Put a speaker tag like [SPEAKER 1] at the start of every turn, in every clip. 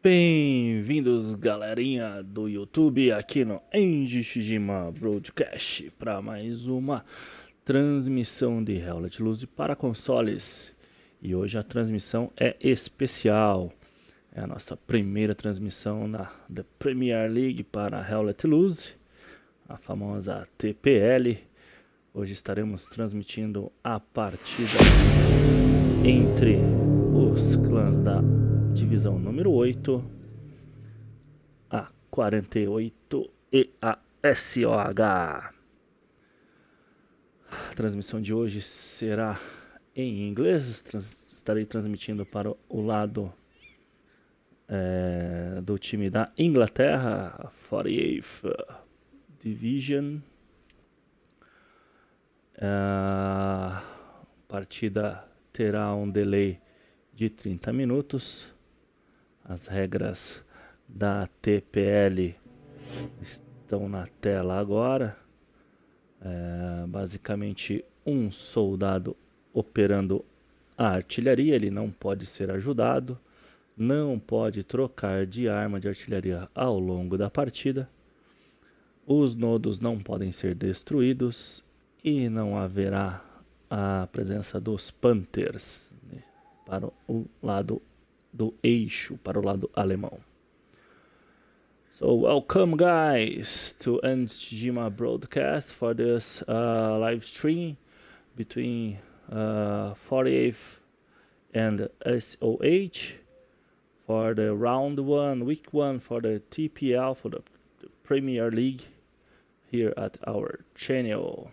[SPEAKER 1] Bem-vindos, galerinha do YouTube, aqui no Enji Shijima Broadcast, para mais uma transmissão de Hewlett Luz para consoles. E hoje a transmissão é especial. É a nossa primeira transmissão da Premier League para Hewlett Luz, a famosa TPL. Hoje estaremos transmitindo a partida entre os clãs da divisão número 8, a 48 e a SOH. A transmissão de hoje será em inglês. Estarei transmitindo para o lado do time da Inglaterra, a 48th Division. A partida terá um delay de 30 minutos. As regras da TPL estão na tela agora. Basicamente, um soldado operando a artilharia, ele não pode ser ajudado, não pode trocar de arma de artilharia ao longo da partida. Os nodos não podem ser destruídos e não haverá a presença dos Panthers, né, para o lado do eixo, para o lado alemão. So welcome guys to Njima broadcast for this live stream between 48th and SOH for the round 1, week 1 for the TPL, for the Premier League here at our channel.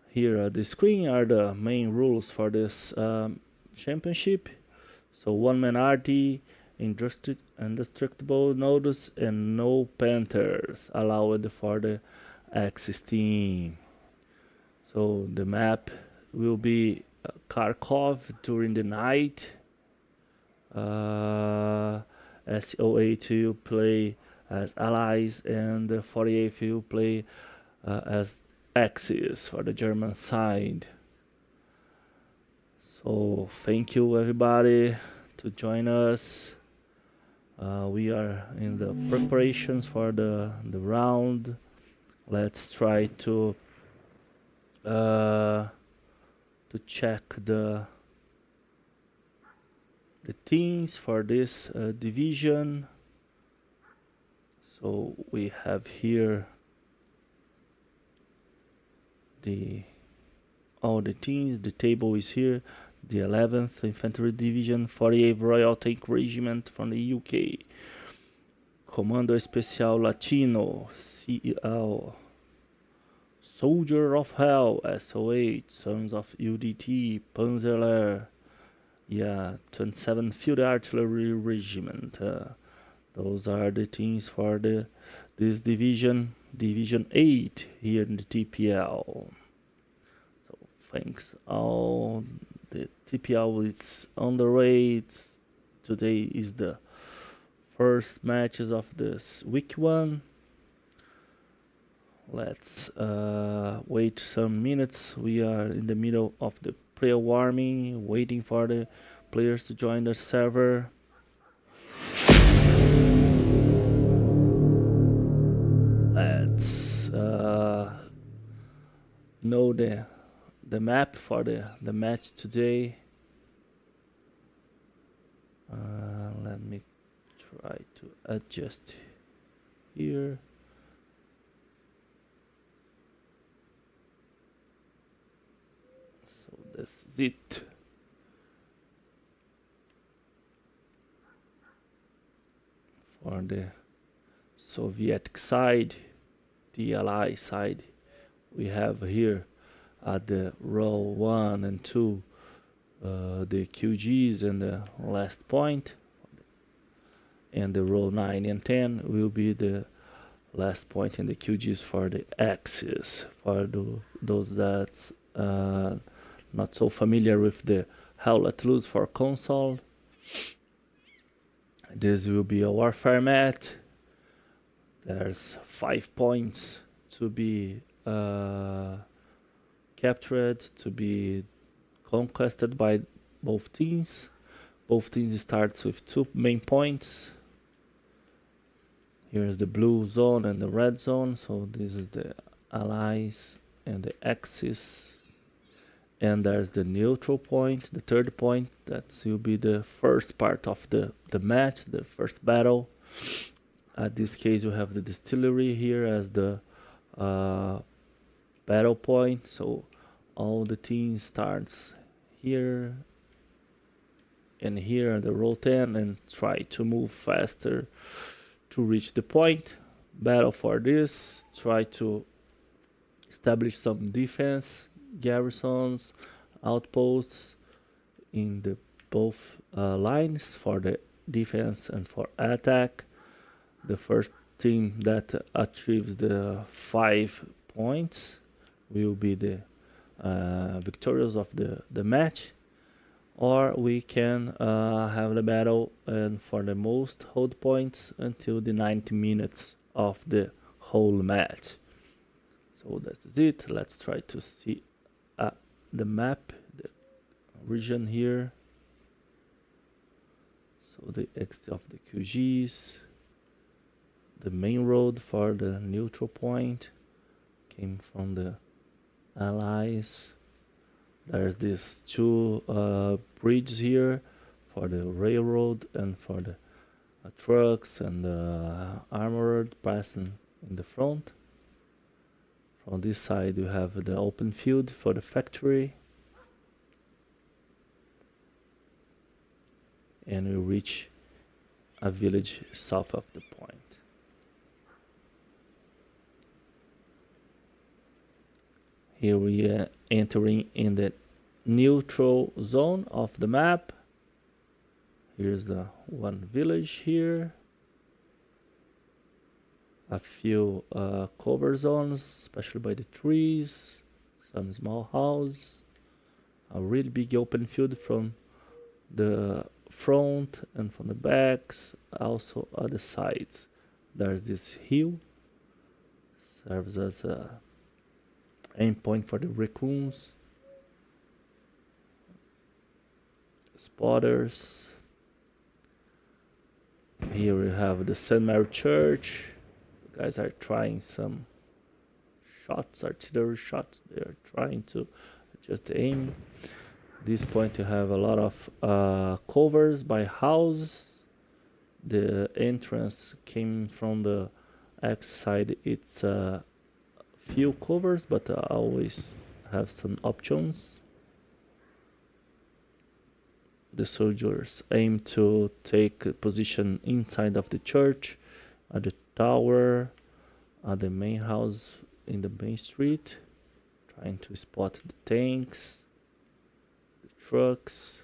[SPEAKER 1] Here at the screen are the main rules for this championship. So one-man RT, indestructible nodes, and no Panthers allowed for the Axis team. So the map will be Kharkov during the night. SOH will play as allies, and the 48th will play as Axis for the German side. So thank you everybody to join us. We are in the preparations for the round. Let's try to check the teams for this division. So we have here all the teams. The table is here. The 11th Infantry Division, 48th Royal Tank Regiment from the UK. Comando Especial Latino, CL. Soldier of Hell, SOH, Sons of UDT, Qonzer. Yeah, 27th Field Artillery Regiment. Those are the teams for this division, Division 8 here in the TPL. So thanks all. The TPL is on the way. Today is the first matches of this week 1. Let's wait some minutes. We are in the middle of the pre-warming, waiting for the players to join the server. Let's know the map for the match today. Let me try to adjust here. So this is it. For the Soviet side, the Ally side, we have here at the row 1 and 2 the QGs and the last point, and the row 9 and 10 will be the last point in the QGs for the Axis. For those that's not so familiar with the Hewlett Luz for console, this will be a warfare mat. There's 5 points to be captured, to be conquered by both teams. Both teams starts with 2 main points. Here's the blue zone and the red zone. So this is the allies and the axis. And there's the neutral point, the third point. That will be the first part of the match, the first battle. At this case, you have the distillery here as the battle point. So all the teams starts here and here on the row 10 and try to move faster to reach the point. Battle for this. Try to establish some defense, garrisons, outposts in the both lines for the defense and for attack. The first team that achieves the 5 points will be the victorious of the match, or we can have the battle and for the most hold points until the 90 minutes of the whole match. So that's it. Let's try to see the map, the region here. So the exit of the QGs, the main road for the neutral point came from the allies. There's these 2 bridges here for the railroad and for the trucks and the armored passing in the front. From this side you have the open field for the factory. And we reach a village south of the point. Here we are entering in the neutral zone of the map. Here's the one village here. A few cover zones, especially by the trees. Some small house. A really big open field from the front and from the backs. Also other sides. There's this hill. Serves as a aim point for the raccoons, spotters. Here we have the St. Mary Church. The guys are trying some shots, artillery shots. They are trying to adjust the aim. This point you have a lot of covers by house. The entrance came from the X side. It's few covers, but always have some options. The soldiers aim to take a position inside of the church, at the tower, at the main house in the main street, trying to spot the tanks, the trucks.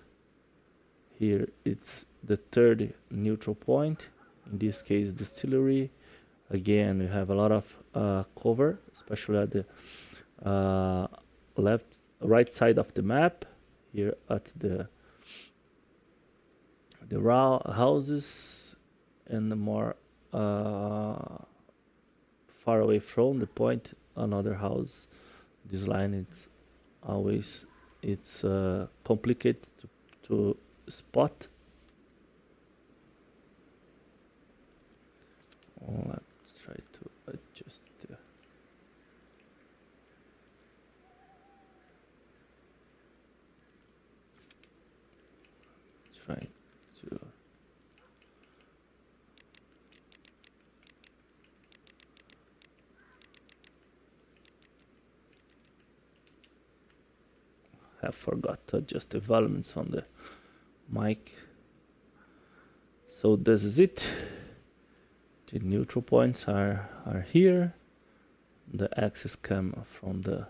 [SPEAKER 1] Here it's the third neutral point, in this case distillery. Again, we have a lot of cover, especially at the right side of the map. Here at the houses, and the more far away from the point, another house. This line it's complicated to spot. Let's try to adjust the try to have forgot to adjust the volumes on the mic. So this is it. The neutral points are here. The axis come from the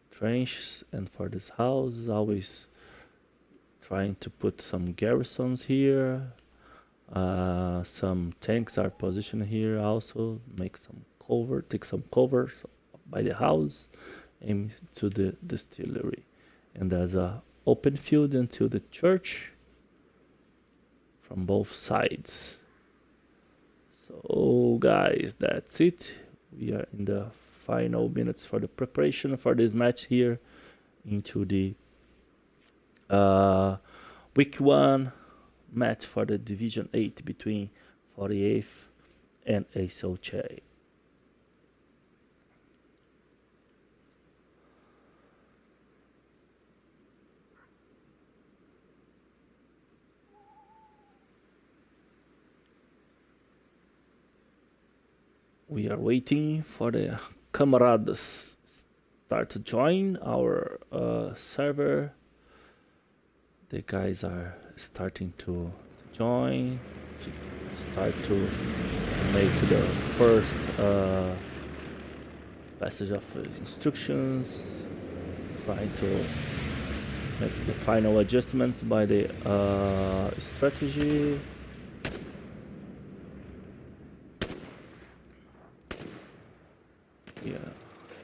[SPEAKER 1] trenches, and for this house always trying to put some garrisons here. Some tanks are positioned here also. Make some cover, take some covers by the house, aim to the distillery. And there's a open field until the church from both sides. So guys, that's it. We are in the final minutes for the preparation for this match here into the week 1 match for the Division 8 between 48th and SOH. We are waiting for the camaradas start to join our server. The guys are starting to join, to start to make the first passage of instructions, trying to make the final adjustments by the strategy. Yeah,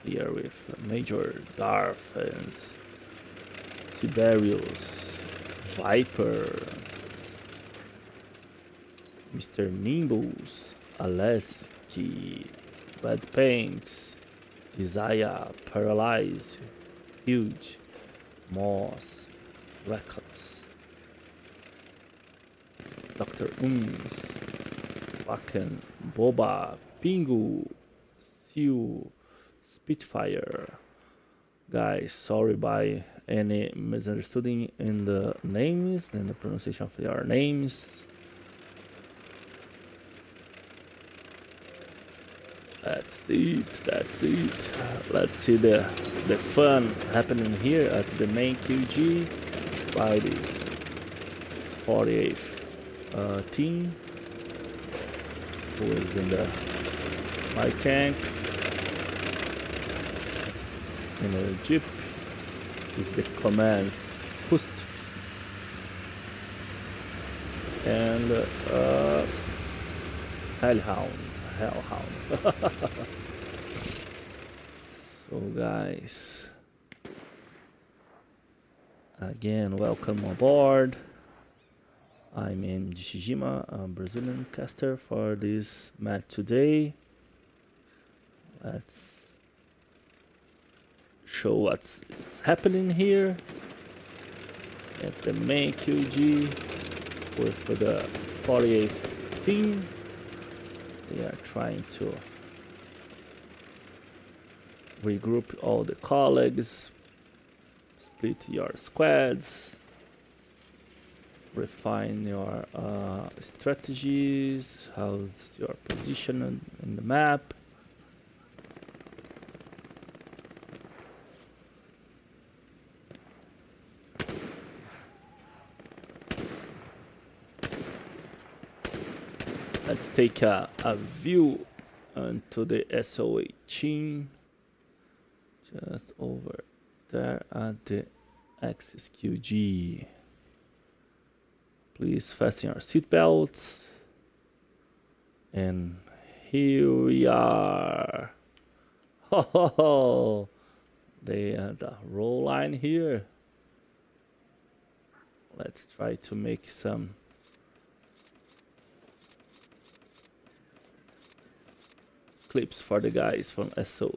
[SPEAKER 1] here with Major Darth and Siberius, Viper, Mr. Nimbles, Aleski, Bad Paints, Isaiah, Paralyze, Huge, Moss, Records, Dr. Wacken, Boba, Pingu, Seal, Spitfire. Guys, sorry by any misunderstanding in the names and the pronunciation of your names. That's it. Let's see the fun happening here at the main QG by the 48th team, who is in the my tank. In a jeep is the command post and hellhound. So guys, again, welcome aboard. I'm in Shijima, a Brazilian caster for this match today. Let's show what's happening here at the main QG with the 48th team. They are trying to regroup all the colleagues, split your squads, refine your strategies, how's your position in the map. Let's take a view onto the SOH team, just over there at the Axis QG. Please fasten your seatbelts. And here we are. Ho ho ho! They have the roll line here. Let's try to make some clips for the guys from SO.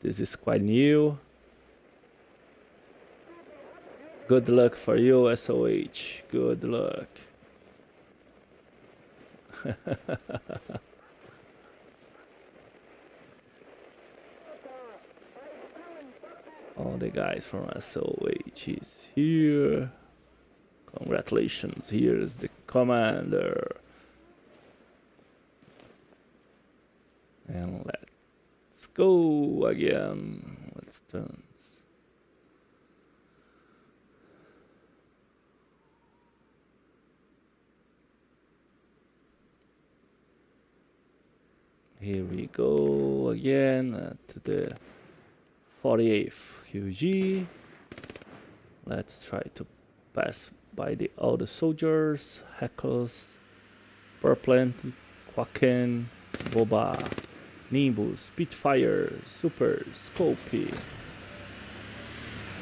[SPEAKER 1] This is quite new. Good luck for you, SOH. Good luck. All the guys from SOH is here. Congratulations, here's the commander. And let's go again. Let's turn. Here we go again at the 48th QG. Let's try to pass by all the soldiers, Hackles, Purplant, Quaken, Boba, Nimbus, Spitfire, Super, Scopy.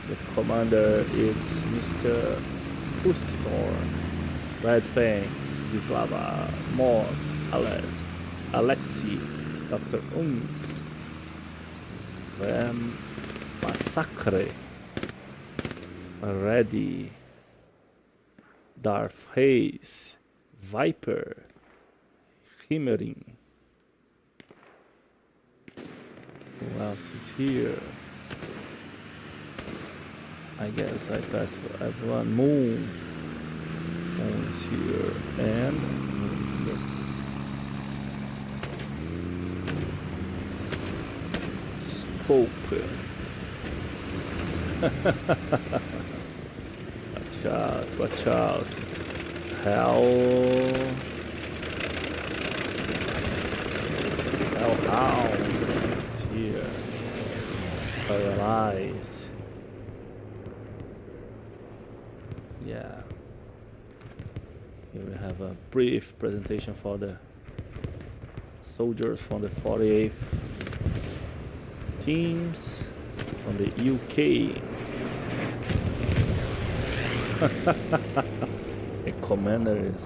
[SPEAKER 1] The commander is Mr. Pustorn, Red Paints, Vislava, Moss, Alexi, Dr. Massacre, Ready. Darth Haze. Viper. Himmering. Who else is here? I guess I passed for everyone. Moon. Moon is here. And Moon is here. Scope. Watch out, watch out. Hell. Hellhound is here. Paralyzed. Yeah. Here we have a brief presentation for the soldiers from the 48th teams from the UK. The commander is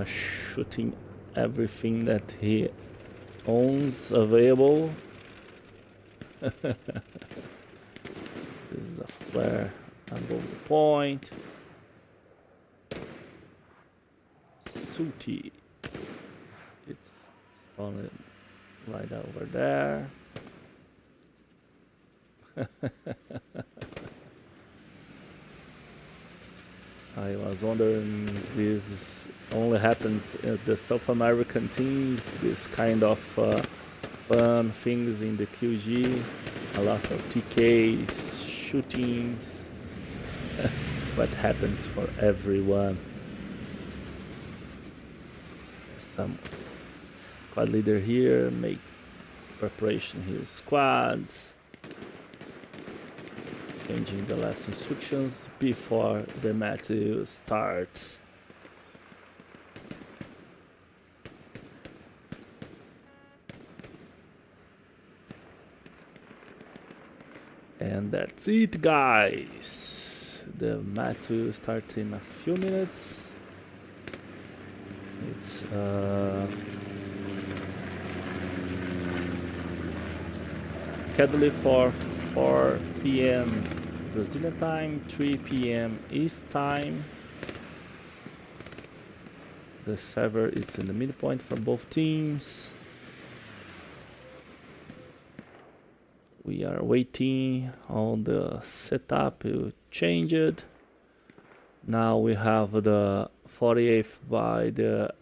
[SPEAKER 1] shooting everything that he owns available. This is a flare above the point. Sooty. It's spawned right over there. I was wondering if this only happens at the South American teams, this kind of fun things in the QG, a lot of TKs, shootings, what happens for everyone. Some squad leader here, make preparation here, squads. Changing the last instructions before the match starts. And that's it, guys. The match will start in a few minutes. It's scheduled for 4 p.m. Brazilian time, 3 p.m. East time. The server is in the midpoint for both teams. We are waiting on the setup to change it. Now we have the 48th by the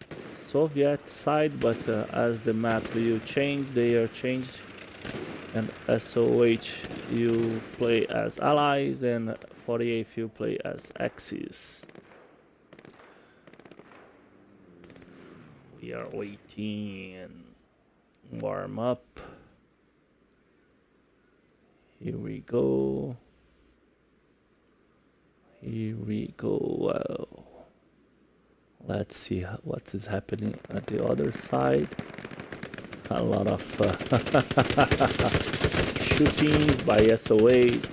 [SPEAKER 1] Soviet side, but as the map will change, they are changed. And SOH you play as allies, and 48th you play as Axis. We are waiting and warm up. Here we go. Here we go. Well, let's see what is happening at the other side. A lot of shootings by SOH.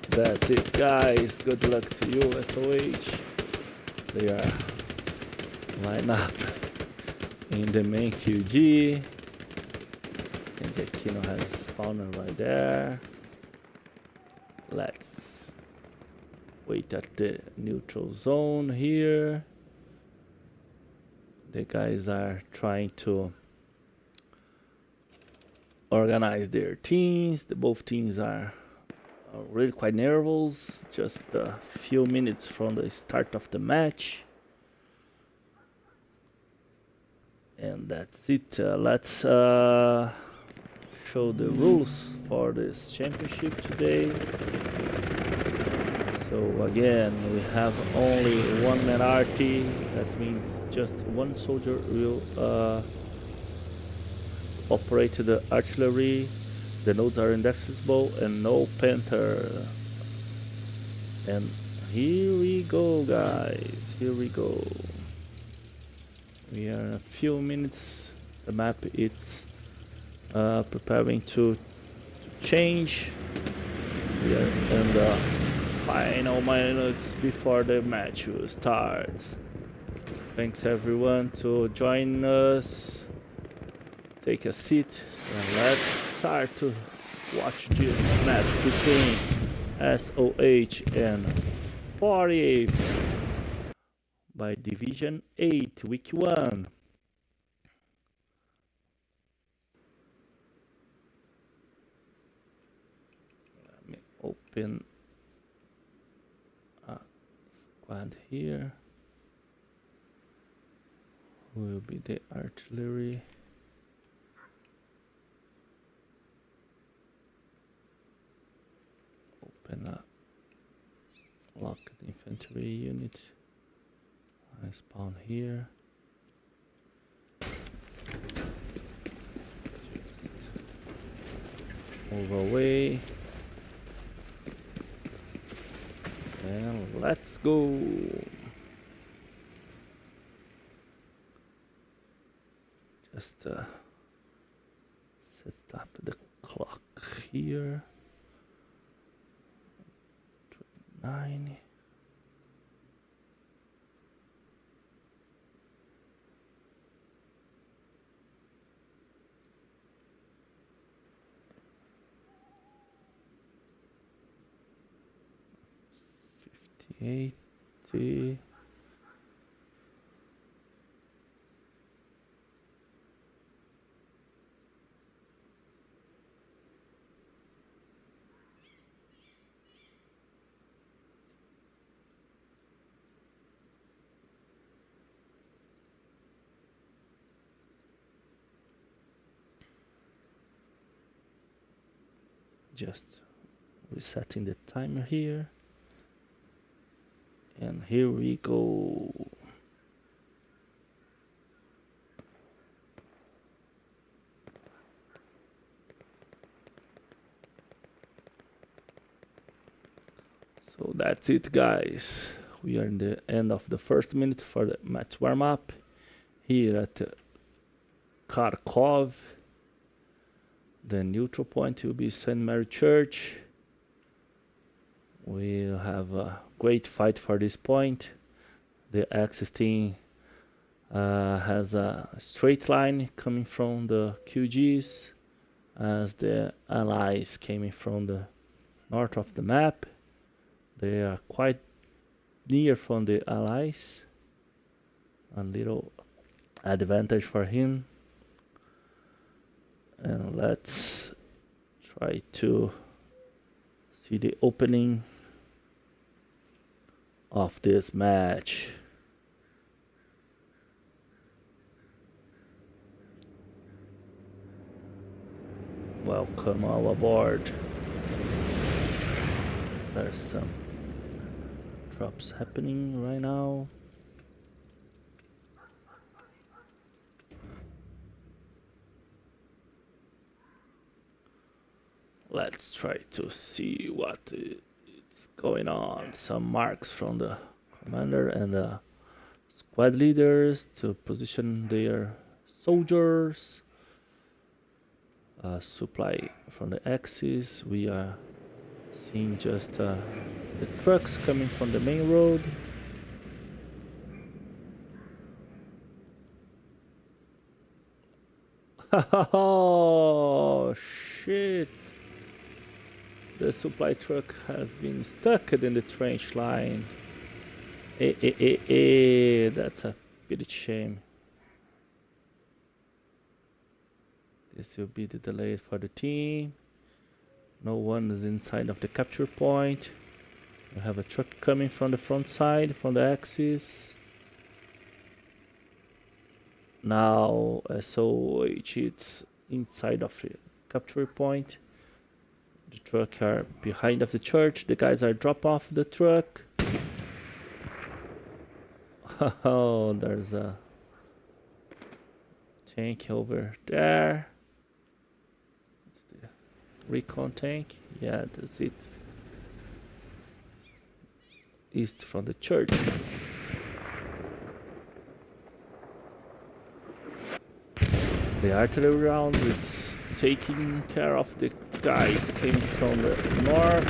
[SPEAKER 1] That's it, guys. Good luck to you, SOH. They are lined up in the main QG. And the Kino has spawner right there. Let's wait at the neutral zone here. The guys are trying to organize their teams. Both teams are really quite nervous. Just a few minutes from the start of the match. And that's it. Let's show the rules for this championship today. So again, we have only one man arty. That means just one soldier will operate the artillery. The nodes are indestructible and no panther. And here we go, guys. Here we go. We are in a few minutes. The map is preparing to change. We are in the final minutes before the match will start. Thanks everyone to join us. Take a seat and let's start to watch this match between SOH and 48 by Division 8 Week 1. Let me open a squad here. Who will be the artillery? Open a locked infantry unit. I spawn here. Just move away. And let's go. Just set up the clock here. 9. $50. Just resetting the timer here. And here we go. So that's it, guys. We are in the end of the first minute for the match warm-up here at Kharkov. The neutral point will be St. Mary Church. We'll have a great fight for this point. The Axis team has a straight line coming from the QGs, as the allies coming from the north of the map. They are quite near from the allies. A little advantage for him. And let's try to see the opening of this match. Welcome all aboard. There's some drops happening right now. Let's try to see what is going on. Some marks from the commander and the squad leaders to position their soldiers. Supply from the Axis. We are seeing just the trucks coming from the main road. Oh shit! The supply truck has been stuck in the trench line. That's a bit shame. This will be the delay for the team. No one is inside of the capture point. We have a truck coming from the front side, from the Axis. Now SOH is inside of it. capture point. The truck are behind of the church. The guys are drop off the truck. Oh, there's a tank over there. It's the recon tank. Yeah, that's it. East from the church. The artillery round is taking care of the guys came from the north.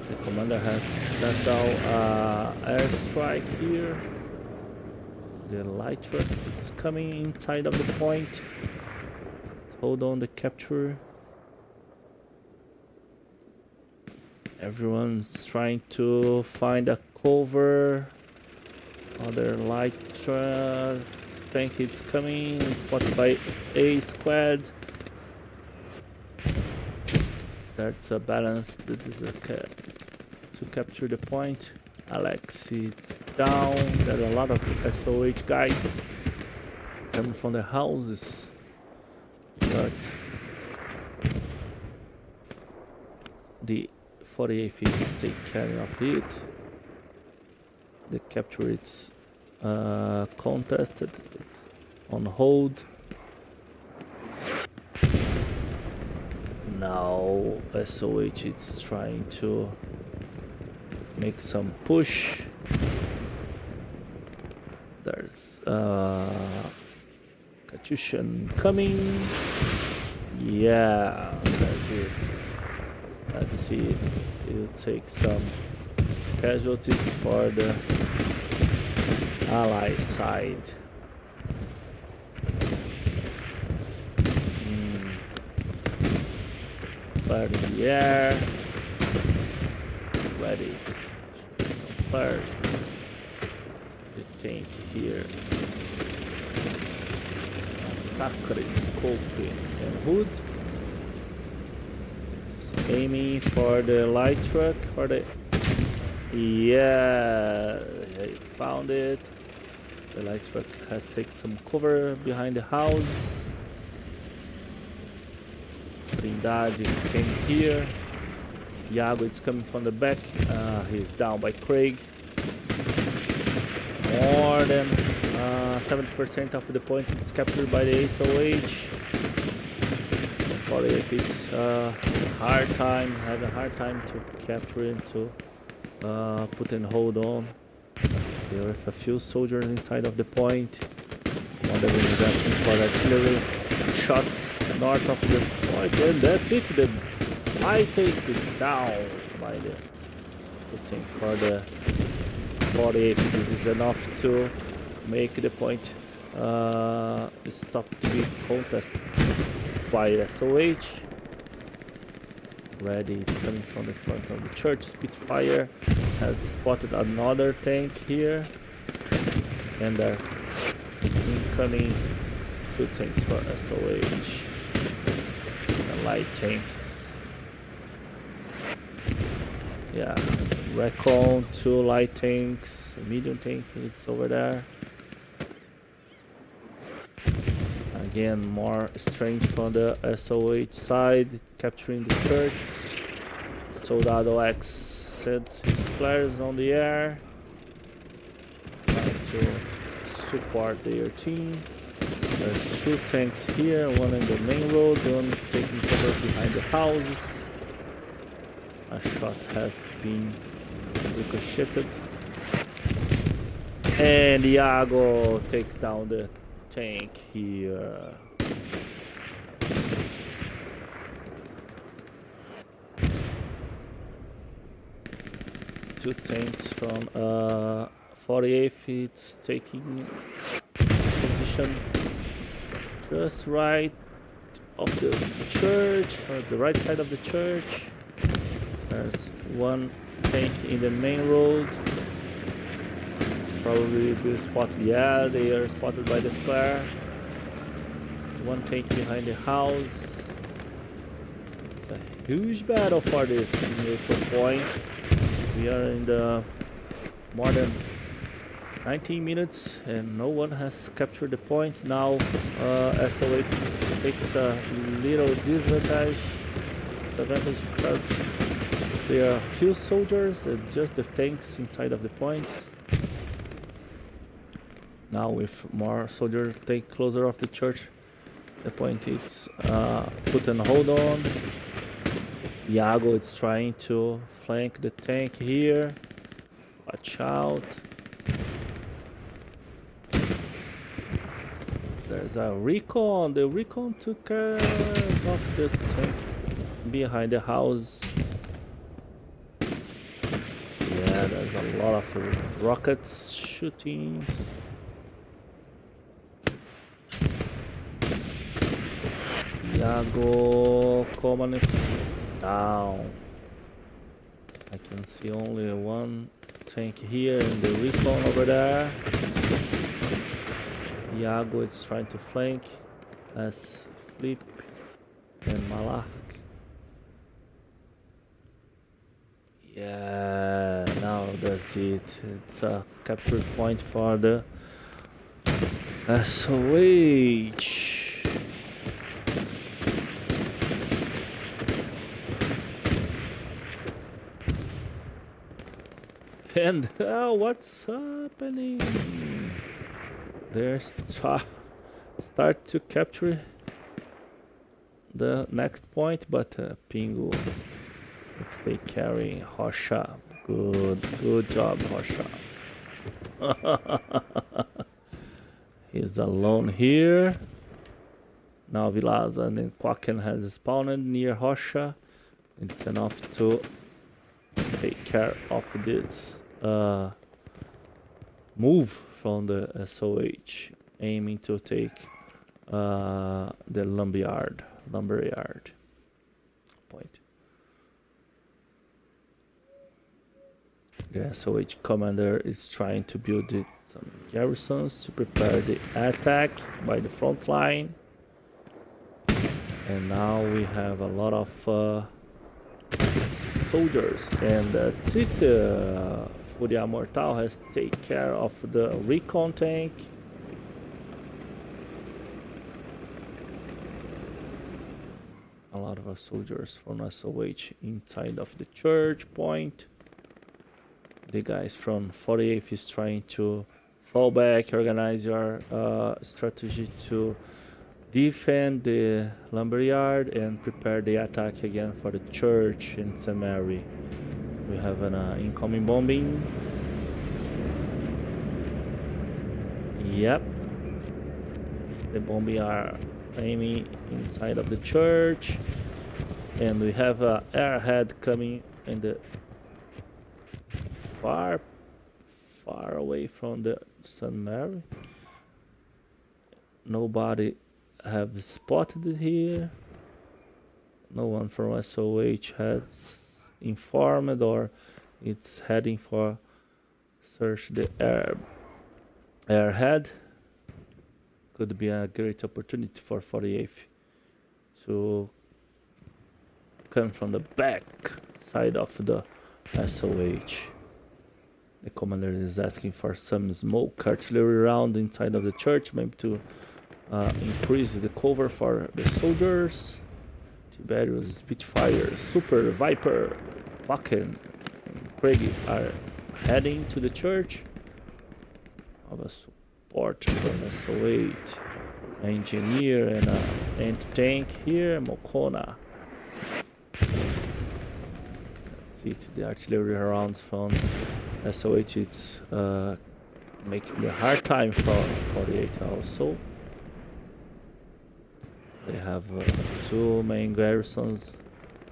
[SPEAKER 1] The commander has set down airstrike here. The light truck is coming inside of the point. Let's hold on the capture. Everyone's trying to find a cover. Other light truck tank is coming, spotted by A squad. That's a balance. This is a to capture the point. Alex is down. There are a lot of SOH guys coming from the houses, but the 48th is taking care of it. The capture is contested. It's on hold. Now SOH is trying to make some push. There's Katyushan coming. Yeah, that's it. Let's see if it'll take some casualties for the ally side. Fire in the air. Ready. Shoot some fires. The tank here. Massacre scoping and hood. It's aiming for the light truck. For the I found it. The light truck has taken some cover behind the house. Trindade came here. Iago is coming from the back. He's down by Craig. More than 70% of the point is captured by the SOH. For it, it's having a hard time to capture it, to put and hold on. There are a few soldiers inside of the point. One that is asking for artillery shots north of the point, and that's it. The light tank is down by the tank for the 48. This is enough to make the point stop to be contested by SOH. Ready is coming from the front of the church. Spitfire has spotted another tank here, and they're incoming two tanks for SOH. A light tank. Yeah, Recon, two light tanks, a medium tank, it's over there. Again, more strength from the SOH side, capturing the church. Soldado X sets his flares on the air, trying to support their team. There's two tanks here, one in the main road, one taking cover behind the houses. A shot has been ricocheted. And Iago takes down the tank here. Two tanks from 48th, it's taking position just right of the church, or the right side of the church. There's one tank in the main road. Probably be spotted. Yeah, they are spotted by the flare. One tank behind the house. It's a huge battle for this neutral point. We are in the more than 19 minutes and no one has captured the point. Now SOH takes a little disadvantage because there are few soldiers and just the tanks inside of the point. Now with more soldiers take closer of the church, the point is put on hold on. Iago is trying to flank the tank here. Watch out. There's a recon. The recon took care of the tank behind the house. Yeah, there's a lot of rockets shootings. Iago coming down. I can see only one tank here and the recon over there. Iago is trying to flank as Flip and Malak. Yeah, now that's it. It's a capture point for the SOH. And what's happening? There's start to capture the next point, but Pingu, let's take carry Hosha. Good job, Hosha. He's alone here. Now Vilaza and Kwaken has spawned near Hosha. It's enough to take care of this move from the SOH, aiming to take the lumberyard point. The SOH commander is trying to build some garrisons to prepare the attack by the front line. And now we have a lot of soldiers, and that's it. Furia Mortal has taken care of the recon tank. A lot of soldiers from SOH inside of the church point. The guys from 48th is trying to fall back, organize your strategy to defend the lumberyard and prepare the attack again for the church in St. Mary. We have an incoming bombing. Yep. The bombing are aiming inside of the church. And we have an airhead coming in the far away from the St. Mary. Nobody have spotted it here. No one from SOH has informed or it's heading for search the airhead. Could be a great opportunity for 48th to come from the back side of the SOH. The commander is asking for some smoke artillery round inside of the church, maybe to increase the cover for the soldiers. Tiberius, Spitfire, Super, Viper, Wacken, and Craig are heading to the church. Of a support from SO8, engineer and anti-tank here, Mokona. That's it, the artillery rounds from SO8, it's making a hard time for 48 also. They have two main garrisons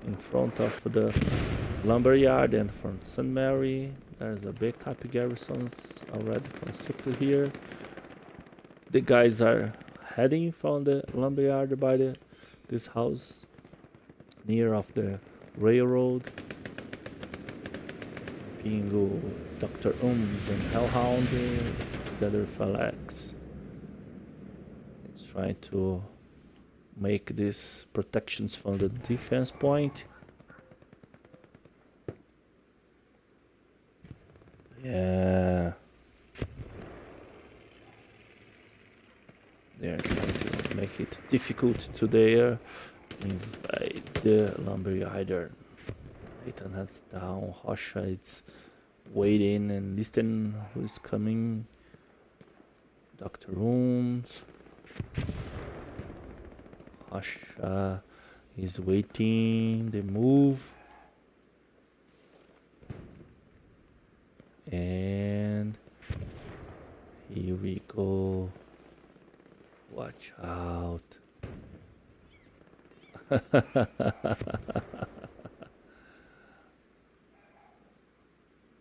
[SPEAKER 1] in front of the lumberyard and from St. Mary. There's a backup garrisons already constructed here. The guys are heading from the lumberyard by this house near of the railroad. Pingu, Dr. and Hellhound together with Alex. It's trying to make these protections from the defense point. Yeah. make it difficult to there invade the lumberyard. Nathan has down. Hosha is waiting and listening who is coming. Doctor rooms. Hosha is waiting. They move. And here we go. Watch out.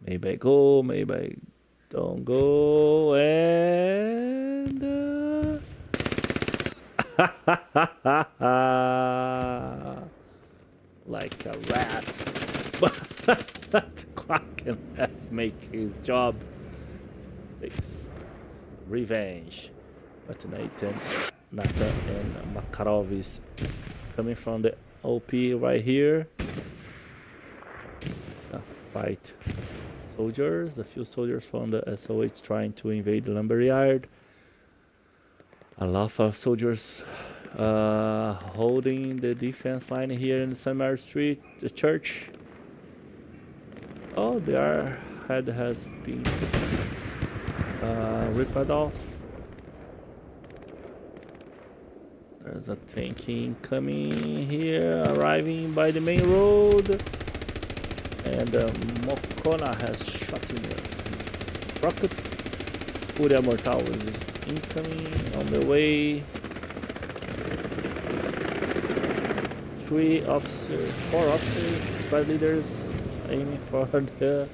[SPEAKER 1] Maybe I go, maybe I don't go, and like a rat. But Kraken has make his job. Takes revenge. But Nathan and Makarov is coming from the OP right here. It's a fight. Soldiers, a few soldiers from the SOH trying to invade the lumberyard. A lot of soldiers holding the defense line here in the St. Mary Street, the church. Oh, their head has been ripped off. There's a tank incoming here, arriving by the main road. And Mokona has shot in the rocket. Fúria Mortal is incoming on the way. 3 officers, 4 officers, squad leaders aiming for the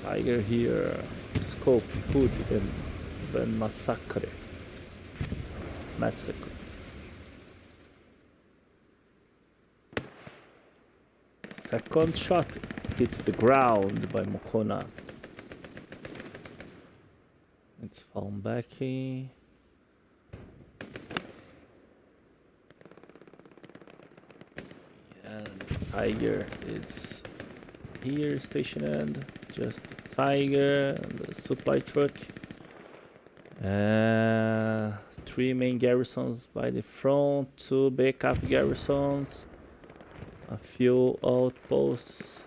[SPEAKER 1] tiger here. Scope, Hood, and Van Massacre. Second shot hits the ground by Mokona. It's fallen back in. And Tiger is here stationed. Just the Tiger and the supply truck. 3 main garrisons by the front, 2 backup garrisons. A few outposts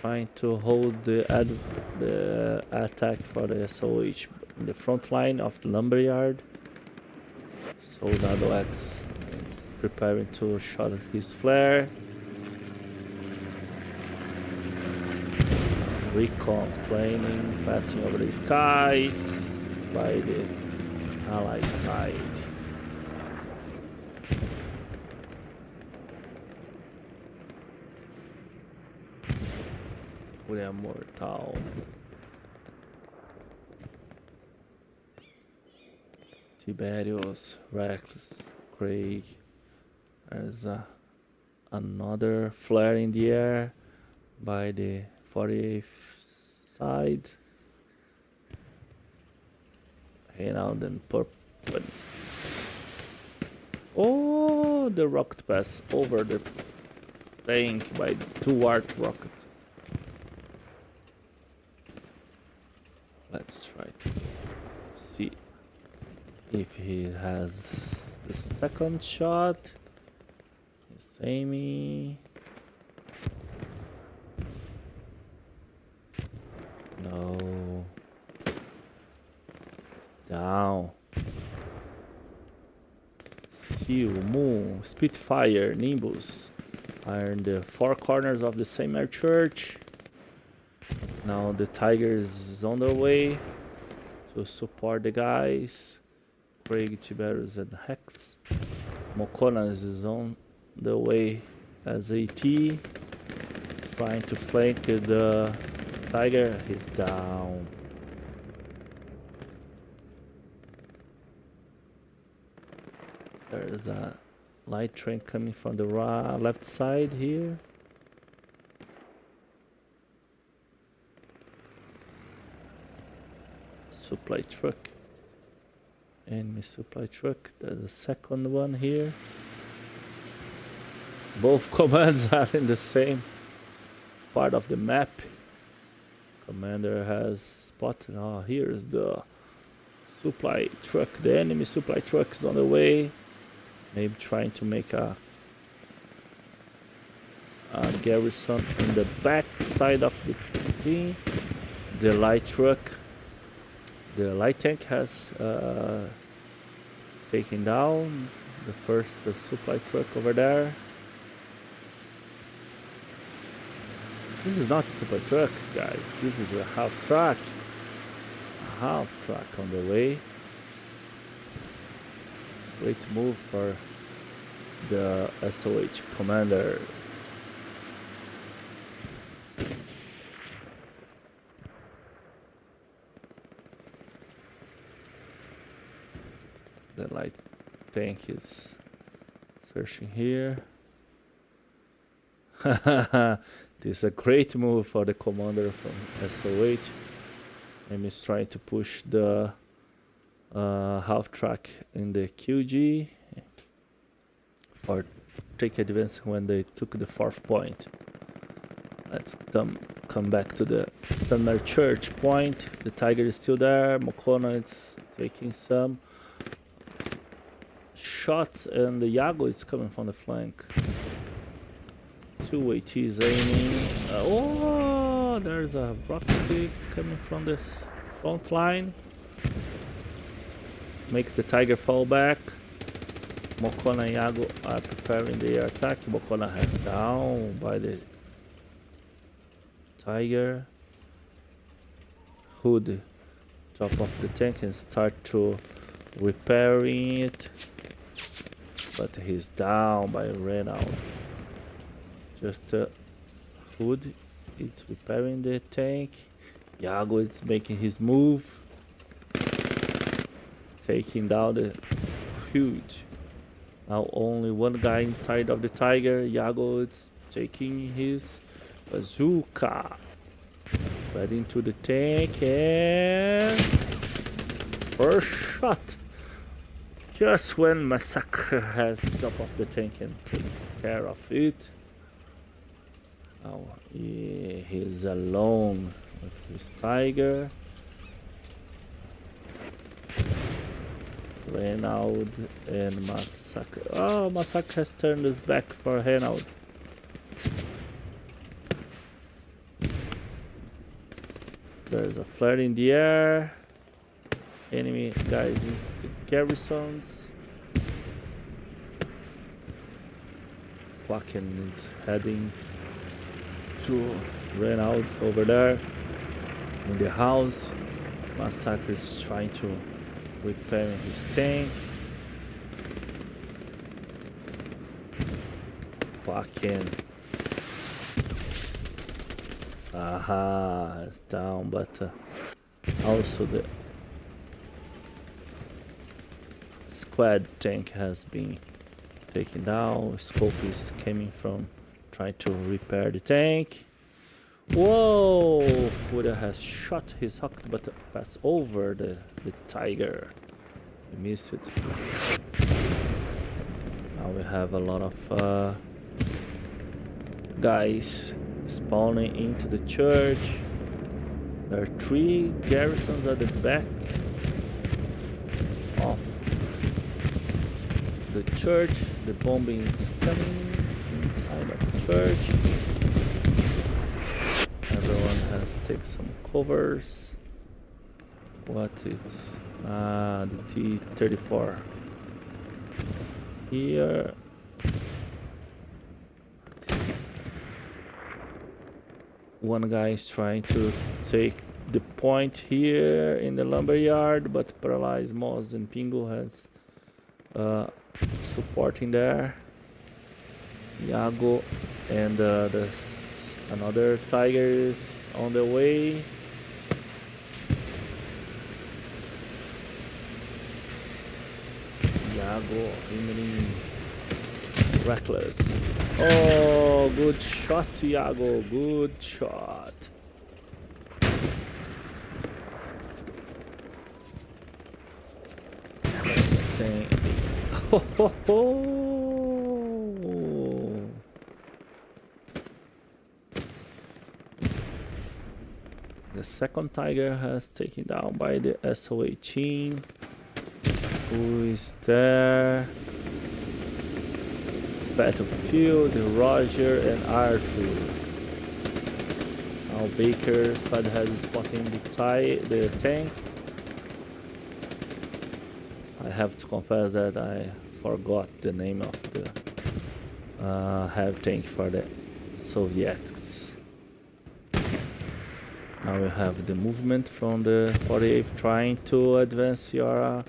[SPEAKER 1] trying to hold the attack for the SOH in the front line of the lumberyard. Soldado X is preparing to shot his flare. Recon planning, passing over the skies by the Allied side. Fúria Mortal. Tiberius, Rex, Craig. There's another flare in the air by the 48th side. Reynold and Purple. Oh, the rocket pass over the tank by 2 arc rockets. Let's try to see if he has the second shot. He's aiming. No. It's down. Seal, Moon, Spitfire, Nimbus are in the 4 corners of the St. Mary Church. Now the Tiger is on their way to support the guys. Craig, Tiberius, and Hex. Mokona is on the way as AT, trying to flank the Tiger. He's down. There's a light train coming from the left side here. Supply truck. Enemy supply truck. There's a second one here. Both commands are in the same part of the map. Commander has spotted. Oh, here's the supply truck. The enemy supply truck is on the way. Maybe trying to make a garrison in the back side of the thing. The light truck, the light tank has taken down the first supply truck over there. This is not a supply truck, guys. This is a half truck. A half truck on the way. Great move for the SOH commander. The light tank is searching here. This is a great move for the commander from SOH. And he's trying to push the half track in the QG for take advance when they took the 4th point. Let's come back to the Thunder Church point. The Tiger is still there. Mokona is taking some shots, and the Yago is coming from the flank. 2 ATs aiming. Oh, there's a rocket coming from the front line. Makes the Tiger fall back. Mokona and Yago are preparing their attack. Mokona has down by the Tiger. Hood top of the tank and start to repairing it. But he's down by Renault. Just Hood is repairing the tank. Yago is making his move. Taking down the huge. Now only one guy inside of the Tiger. Yago is taking his bazooka. Right into the tank and first shot. Just when Massacre has top off the tank and take care of it. Now he's alone with his Tiger. Renaud and Massacre. Oh, Massacre has turned his back for Renaud. There's a flare in the air. Enemy guys into the garrisons. Quaken is heading to Renaud over there in the house. Massacre is trying to repair his tank. Quaken. Aha, it's down, but also the squad tank has been taken down. Scope is coming from trying to repair the tank. Whoa! Fuda has shot his rocket, but passed over the Tiger. He missed it. Now we have a lot of guys spawning into the church. There are 3 garrisons at the back of the church. The bombing is coming inside of the church. Everyone has taken some covers. What is the T-34 here? One guy is trying to take the point here in the lumberyard, but paralyzed Moz and Pingo has supporting there. Yago and another Tiger is on the way. Yago remaining reckless. Oh, good shot, Yago. Good shot. Dang. Ho, ho, ho. The second Tiger has taken down by the SOH team. Who is there? Battlefield, Roger and Arthur. Now Baker's squad has spotting the tank. I have to confess that I forgot the name of the heavy tank for the Soviets. Now we have the movement from the 48th trying to advance your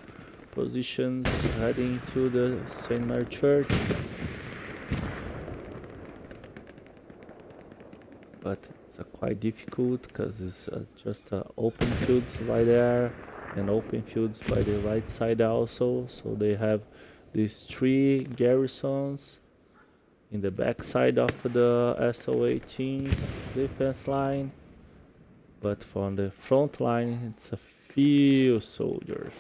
[SPEAKER 1] positions, heading to the St. Mary Church. But it's quite difficult because it's just open fields right there and open fields by the right side also. So they have these 3 garrisons in the back side of the SOH team's defense line. But from the front line, it's a few soldiers.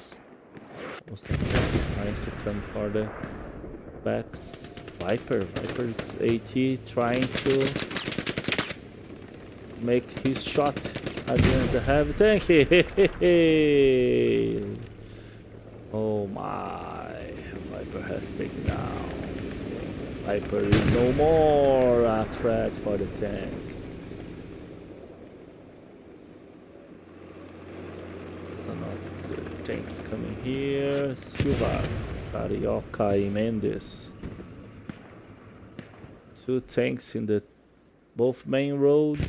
[SPEAKER 1] Most of them trying to come for the backs. Viper's AT trying to make his shot against the heavy tank. Oh my, Viper has taken down. Viper is no more a threat for the tank. There's another tank coming here. Silva, Carioca and Mendes. 2 tanks in the both main roads.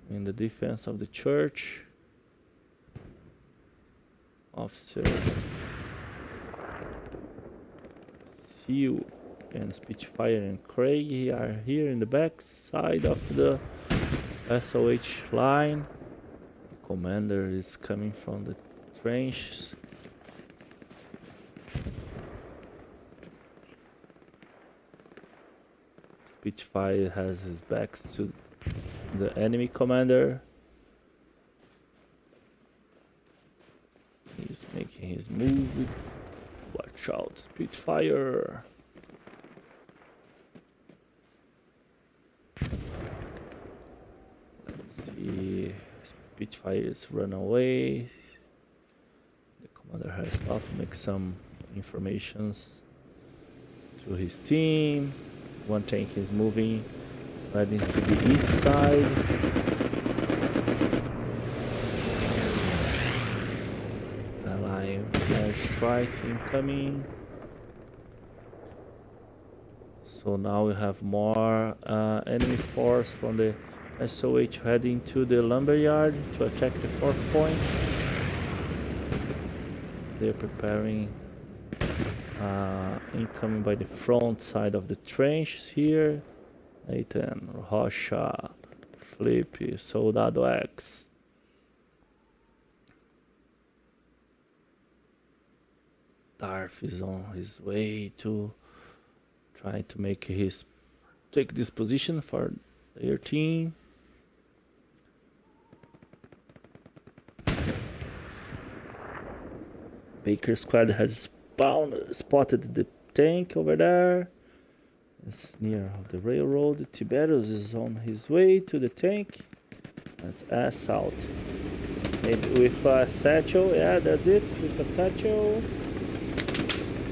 [SPEAKER 1] In the defense of the church. Officer Seal and Spitfire and Craig are here in the back side of the SOH line. The commander is coming from the trenches. Spitfire has his backs to the enemy commander. He's making his move. Watch out, Spitfire. Let's see. Spitfire's run away. The commander has stopped to make some informations to his team. 1 tank is moving right into the east side. Allied airstrike incoming. So now we have more enemy force from the SOH heading to the lumberyard to attack the 4th point. They're preparing incoming by the front side of the trenches here. Nathan, Rocha, Felipe, Soldado X. Darth is on his way to try to take this position for their team. Baker's squad has spotted the tank over there. It's near the railroad. Tiberius is on his way to the tank. That's assault. Maybe with a satchel. Yeah, that's it. With a satchel.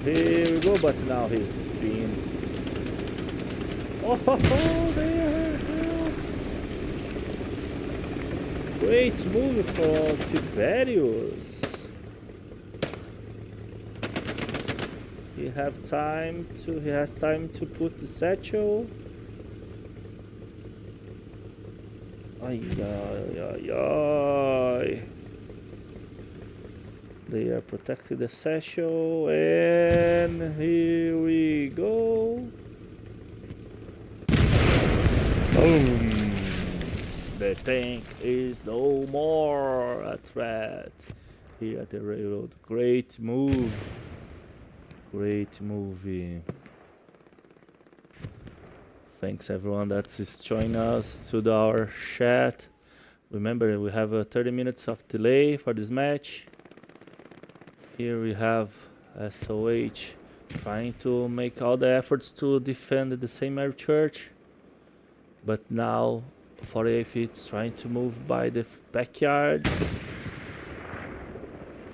[SPEAKER 1] Here we go. But now he's being. Oh, there. Great move for Tiberius. He has time to put the satchel. Ay. They are protecting the satchel, and here we go. Boom! The tank is no more a threat here at the railroad. Great move. Great movie. Thanks everyone that is joining us to our chat. Remember, we have 30 minutes of delay for this match. Here we have SOH trying to make all the efforts to defend the St. Mary Church. But now 48th is trying to move by the backyard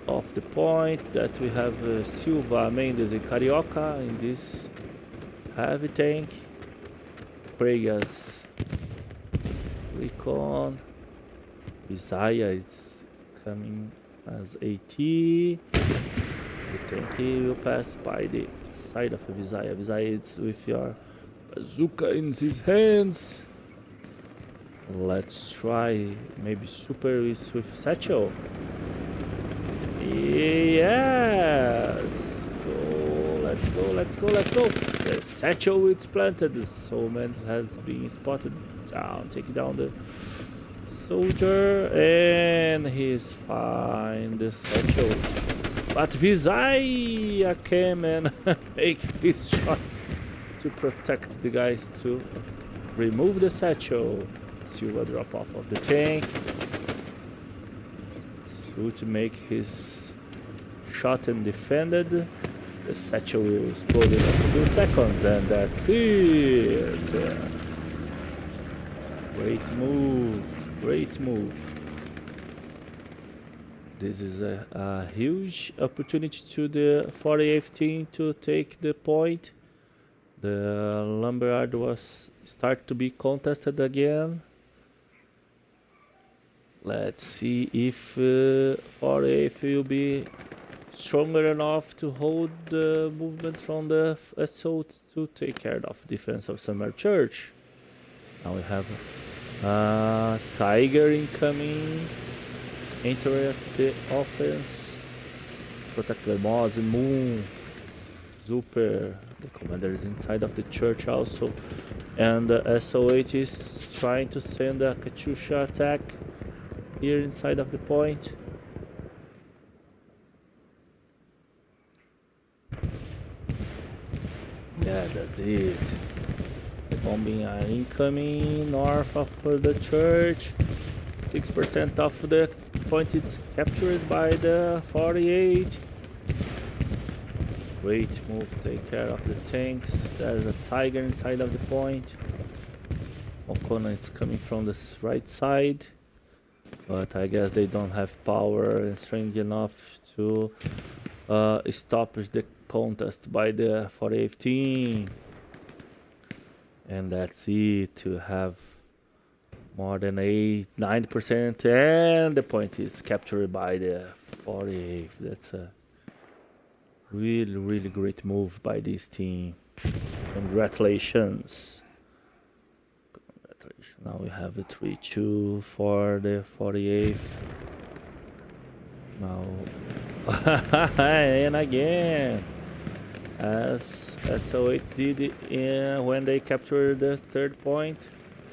[SPEAKER 1] of the point. That we have Silva, Mendes and Carioca in this heavy tank. Pregas, Recon, Visaya is coming as AT. The tank will pass by the side of Visaya. Visaya is with your bazooka in his hands. Let's try maybe super is with Satchel. Yes! Let's go. The Satchel is planted. The Soulman has been spotted. Down, take down the soldier, and he's fine. The Satchel. But Visaya came and make his shot to protect the guys to remove the Satchel. Silva drop off of the tank. So to make his shot and defended. The Satchel will explode in a few seconds, and that's it. Great move. This is a huge opportunity to the 48th team to take the point. The Lumberyard was start to be contested again. Let's see if 48th will be stronger enough to hold the movement from the SOH to take care of defense of Summer Church. Now we have Tiger incoming, enter the offense, protect the Moz and Moon, Super. The commander is inside of the church also, and the SOH is trying to send a Katyusha attack here inside of the point. Yeah, that's it. The bombing are incoming north of the church. 6% of the point is captured by the 48. Great move, take care of the tanks. There's a Tiger inside of the point. Okona is coming from the right side, but I guess they don't have power and strength enough to stop the contest by the 48th team. And that's it, to have more than 9%, and the point is captured by the 48th. That's a really great move by this team. Congratulations. Now we have a 3-2 for the 48th. Now and again, as SOH did when they captured the third point,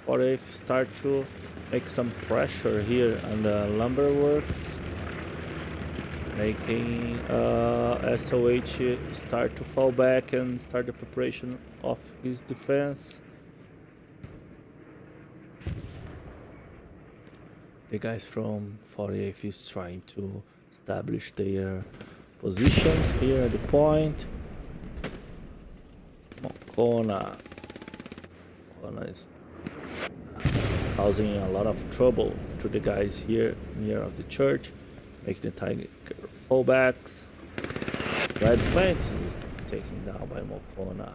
[SPEAKER 1] 48th start to make some pressure here on the lumber works, making SOH start to fall back and start the preparation of his defense. The guys from 48th is trying to establish their positions here at the point. Kona is causing a lot of trouble to the guys here near of the church, making the Tiger fallbacks. Red Plant is taken down by Mokona.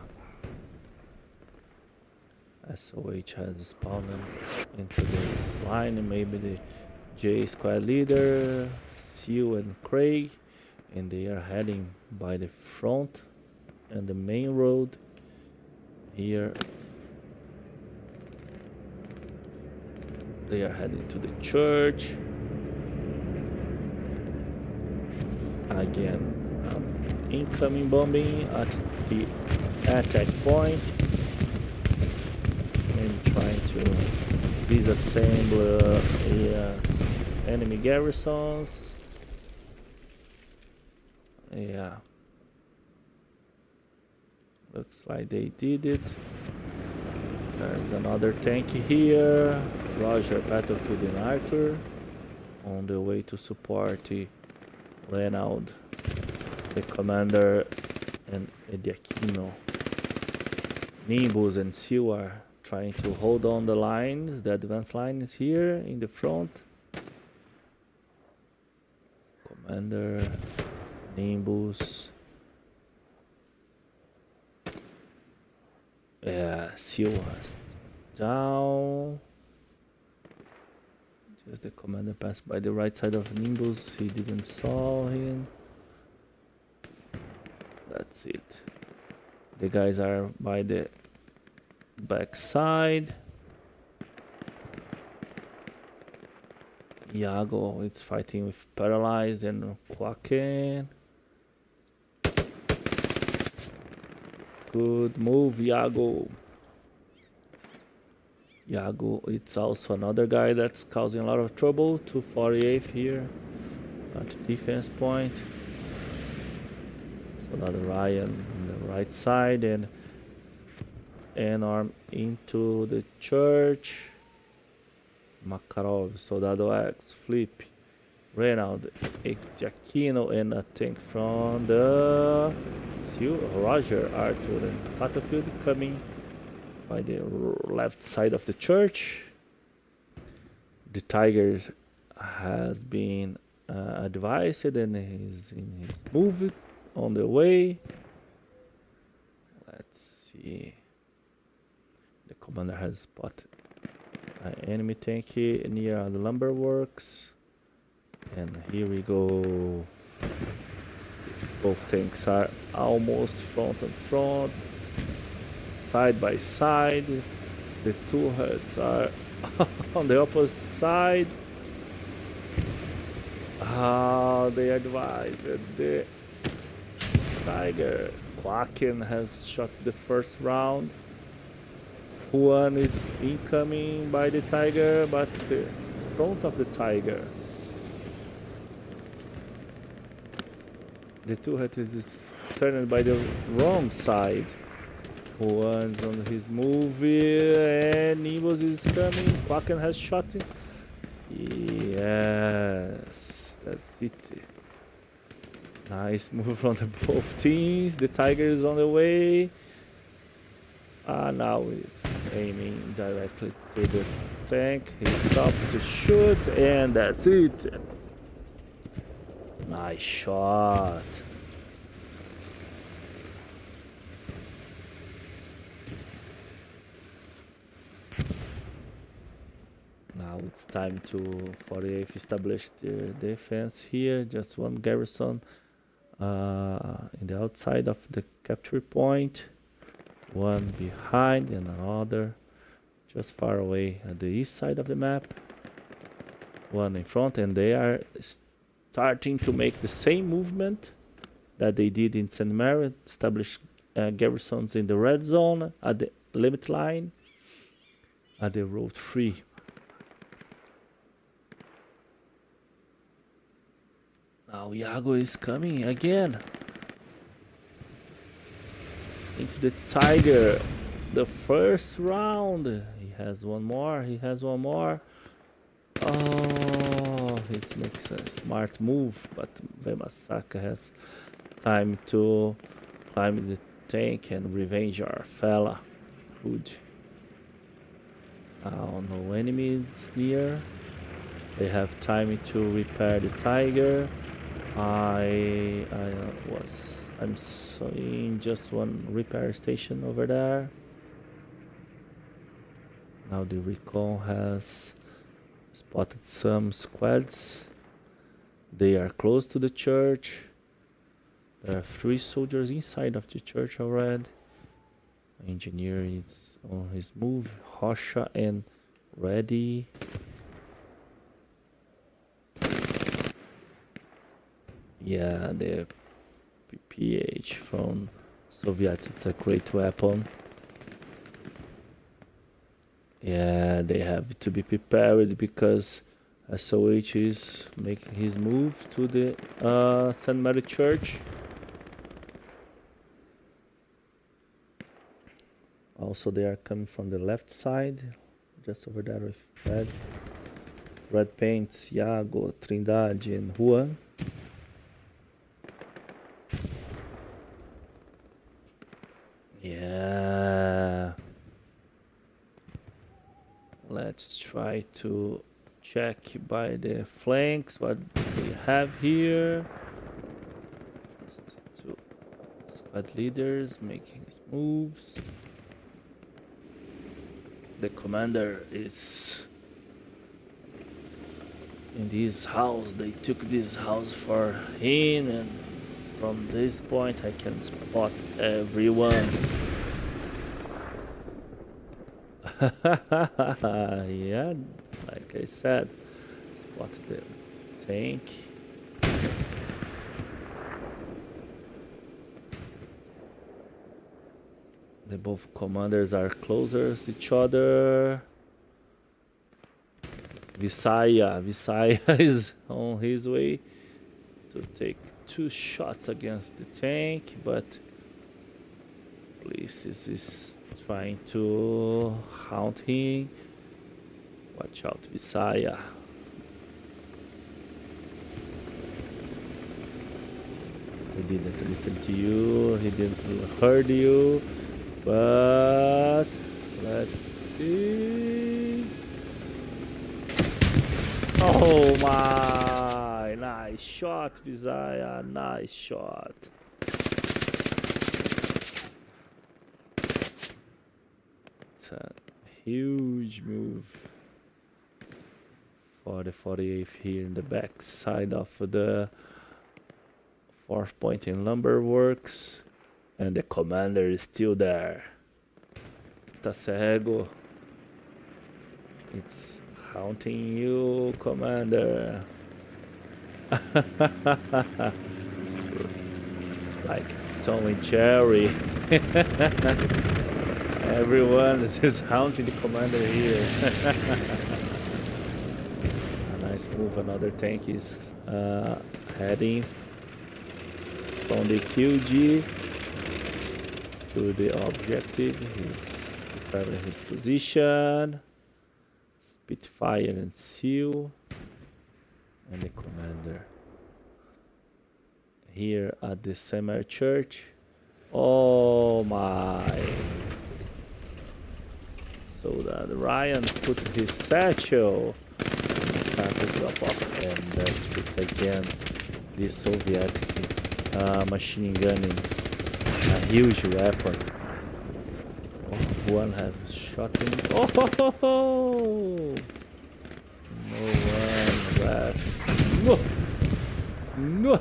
[SPEAKER 1] SOH has spawned into this line, and maybe the J squad leader, Seal and Craig, and they are heading by the front and the main road here. They are heading to the church. Again, incoming bombing at the attack point. And trying to disassemble enemy garrisons. Yeah. Looks like they did it. There's another tank here. Roger, Battlefield and Arthur on the way to support the Renaud, the commander, and Ediaquino. Nimbus and Seal are trying to hold on the lines, the advanced lines here in the front. Commander, Nimbus. Yeah, Seal was down. Just the commander passed by the right side of Nimbus. He didn't saw him. That's it. The guys are by the back side. Iago is fighting with Paralyzed and Quaken. Good move, Iago. Iago, it's also another guy that's causing a lot of trouble. 248 here at defense point. So another Ryan on the right side and arm into the church. Makarov, Soldado X, Flip, Reynald, Giacchino, and a tank from the Roger, Arthur, and Battlefield coming by the left side of the church. The Tiger has been advised and is in his move on the way. Let's see. The commander has spotted enemy tank here near the lumber works, and here we go. Both tanks are almost front and front, side by side. The two heads are on the opposite side. They advise the Tiger. Quaken has shot the first round. One is incoming by the Tiger, but the front of the Tiger. The two head is turned by the wrong side. One's on his move, and Nimbus is coming. Quaken has shot it. Yes, that's it. Nice move from the both teams. The Tiger is on the way. Now it's aiming directly to the tank. He stopped to shoot, and that's it. Nice shot. Now it's time to 48th establish the defense here. Just one garrison in the outside of the capture point. One behind and another just far away at the east side of the map. One in front, and they are starting to make the same movement that they did in St. Mary, establish garrisons in the red zone at the limit line at the road 3. Now Iago is coming again into the Tiger. The first round. He has one more. Oh, it makes a smart move, but Vemasaka has time to climb the tank and revenge our fella. Good. Now no enemies near. They have time to repair the Tiger. I'm seeing just one repair station over there. Now the recon has spotted some squads. They are close to the church. There are 3 soldiers inside of the church already. Engineer is on his move. Hosha and ready. Yeah, the PPH from Soviets, it's a great weapon. Yeah, they have to be prepared because SOH is making his move to the St. Mary Church. Also, they are coming from the left side, just over there with red paints, Iago, Trindade, and Juan. Yeah. Let's try to check by the flanks what we have here. Just two squad leaders making his moves. The commander is in this house. They took this house for him, and from this point I can spot everyone. Yeah, like I said, spot the tank. The both commanders are closer to each other. Visaya is on his way to take 2 shots against the tank, but police is trying to hunt him. Watch out, Visaya. He didn't listen to you, he didn't heard you, but let's see. Oh my! Nice shot, Visaya. Nice shot. It's a huge move for the 48th here in the back side of the 4th point in lumber works, and the commander is still there. Tá cego. It's counting you, commander. Like Tom and Jerry. Everyone is haunting the commander here. A nice move. Another tank is heading from the QG to the objective. He's preparing his position. Spitfire and Seal, and the commander here at the Summer Church. Oh my! So that Ryan put his satchel and started to drop off, and that's it again. This Soviet machine gun is a huge weapon. One has shot him. Oh ho ho ho! No one left. No! No!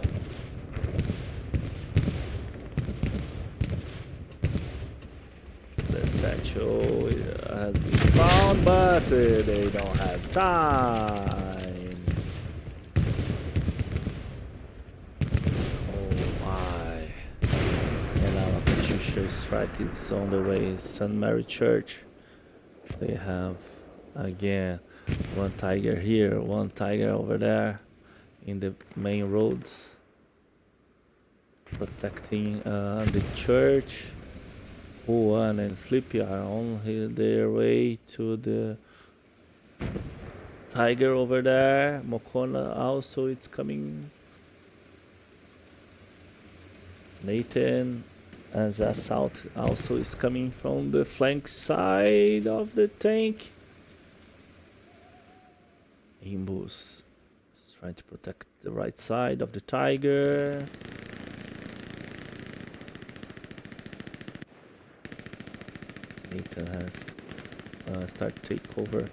[SPEAKER 1] The satchel has been found, but they don't have time. Oh my. And our Katyusha strike is on the way. St. Mary Church. They have again one tiger here, one tiger over there in the main roads, protecting the church. Juan and Flippy are on their way to the tiger over there. Mokona also it's coming. Nathan as assault also is coming from the flank side of the tank. Imbus is trying to protect the right side of the tiger. Nathan has started to take over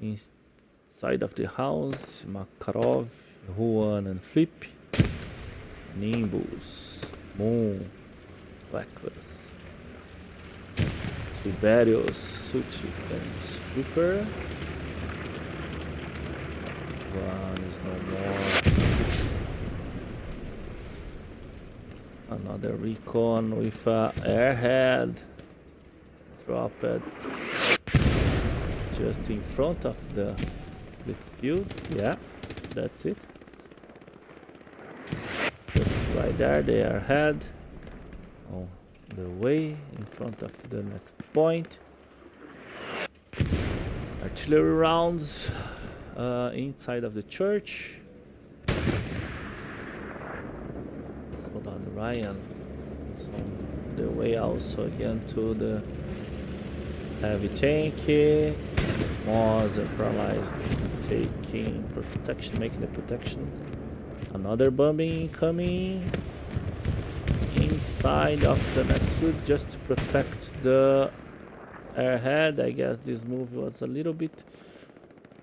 [SPEAKER 1] inside of the house. Makarov, Juan and Flip. Nimbus, Moon, Reckless, Tiberius, Suchi and Super. One is no more. Another recon with airhead. Drop it just in front of the field. Yeah, that's it. Just right there, they are ahead on the way in front of the next point. Artillery rounds inside of the church. So that Ryan is on the way also again to the Heavy tanky. Qonzer paralyzed. Taking protection, making the protection. Another bombing coming. Inside of the next foot just to protect the airhead. I guess this move was a little bit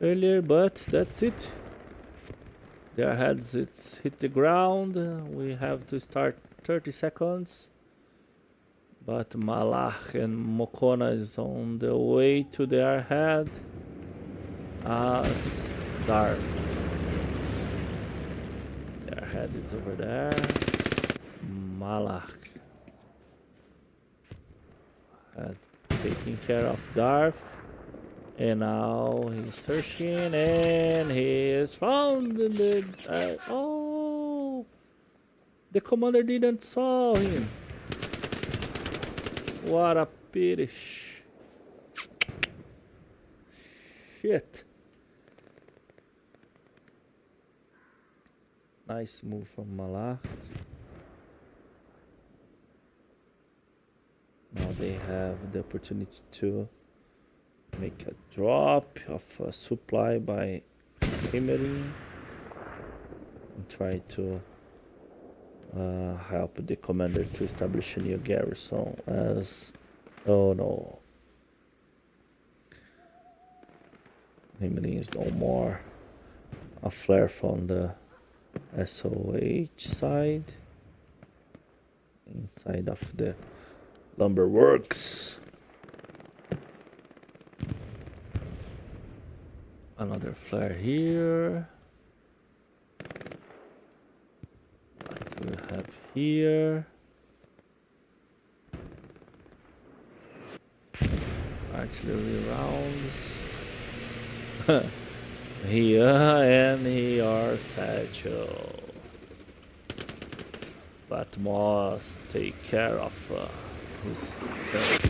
[SPEAKER 1] earlier, but that's it. The airheads, it's hit the ground. We have to start 30 seconds. But Malach and Mokona is on the way to the airhead. As Darth. The airhead is over there. Malach has taken care of Darth. And now he's searching and he is found in the... oh! The commander didn't saw him. What a pity. Shit. Nice move from Malach. Now they have the opportunity to make a drop of a supply by hammering and try to help the commander to establish a new garrison as... oh no. Hammering is no more. A flare from the SOH side. Inside of the lumber works. Another flare here. What do we have here? Artillery rounds. Here and here satchel. But must take care of his health.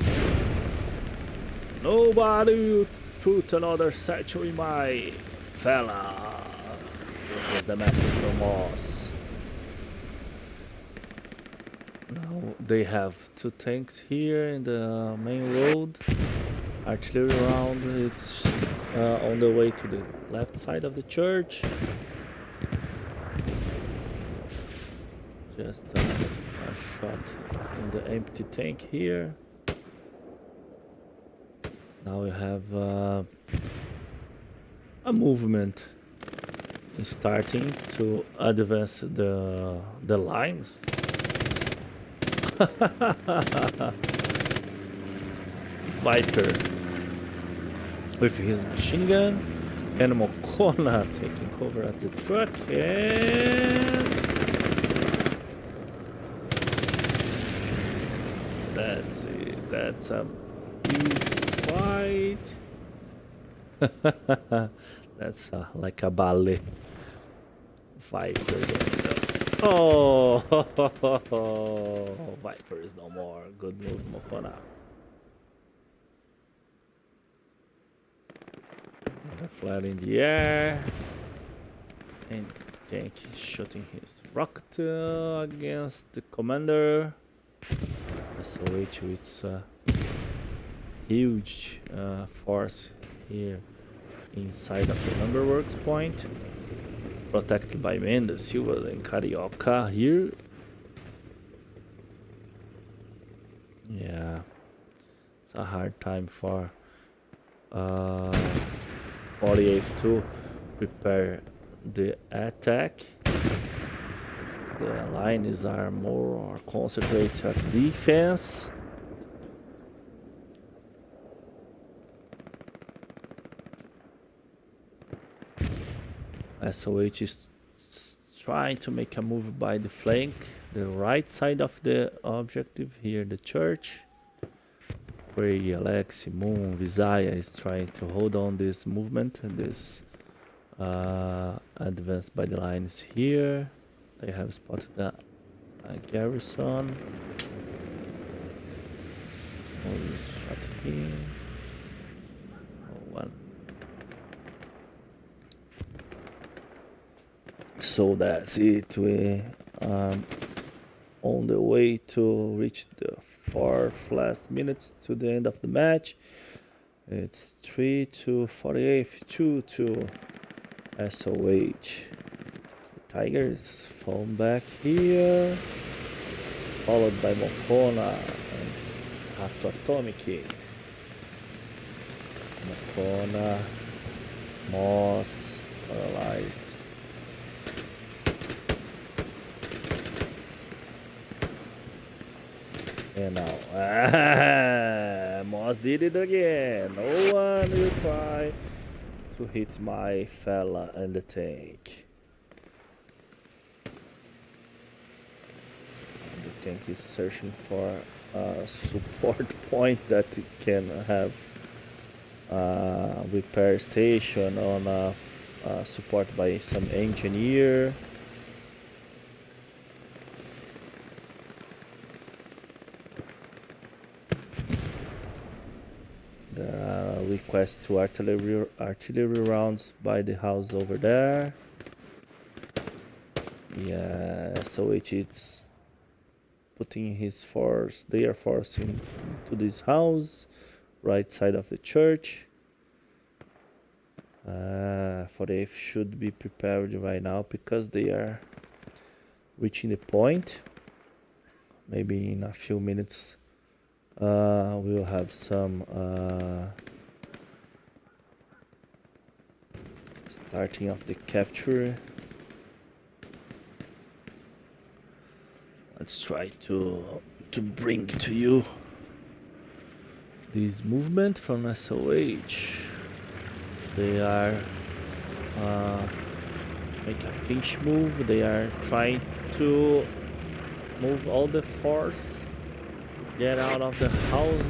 [SPEAKER 1] Nobody put another satchel in my fella. This is the message from us. Now they have two tanks here in the main road. Artillery round, it's on the way to the left side of the church. Just a shot in the empty tank here. Now we have a movement starting to advance the lines. Viper with his machine gun and Mokona taking cover at the truck and that's it. That's a huge fight. That's like a ballet. Viper. Oh, Viper is no more. Good move, Mokona. Another flat in the air. And tank is shooting his rocket against the commander. SOH with huge force here inside of the lumber works point, protected by Mendes, Silva and Carioca here. Yeah, it's a hard time for 48 to prepare the attack. The lines are more concentrated at defense. SOH is trying to make a move by the flank, the right side of the objective here, the church. Where Alexi, Moon, Visaya is trying to hold on this movement and this advance by the lines here. They have spotted a garrison. Oh, he's shot here. Oh, one. So that's it. We on the way to reach the 4 last minutes to the end of the match. It's 3 to 48, 2 to SOH. Tigers fall back here, followed by Mokona and Hato Atomic. Mokona, Moss, paralyzed. And now, Moss did it again. No one will try to hit my fella in the tank. The tank is searching for a support point that it can have a repair station on support by some engineer. There are requests to artillery rounds by the house over there. Yeah, so it's putting his force, their force into this house, right side of the church. 48th should be prepared right now because they are reaching the point. Maybe in a few minutes we'll have some starting of the capture. Let's try to bring to you this movement from SOH. They are make a pinch move. They are trying to move all the force, get out of the houses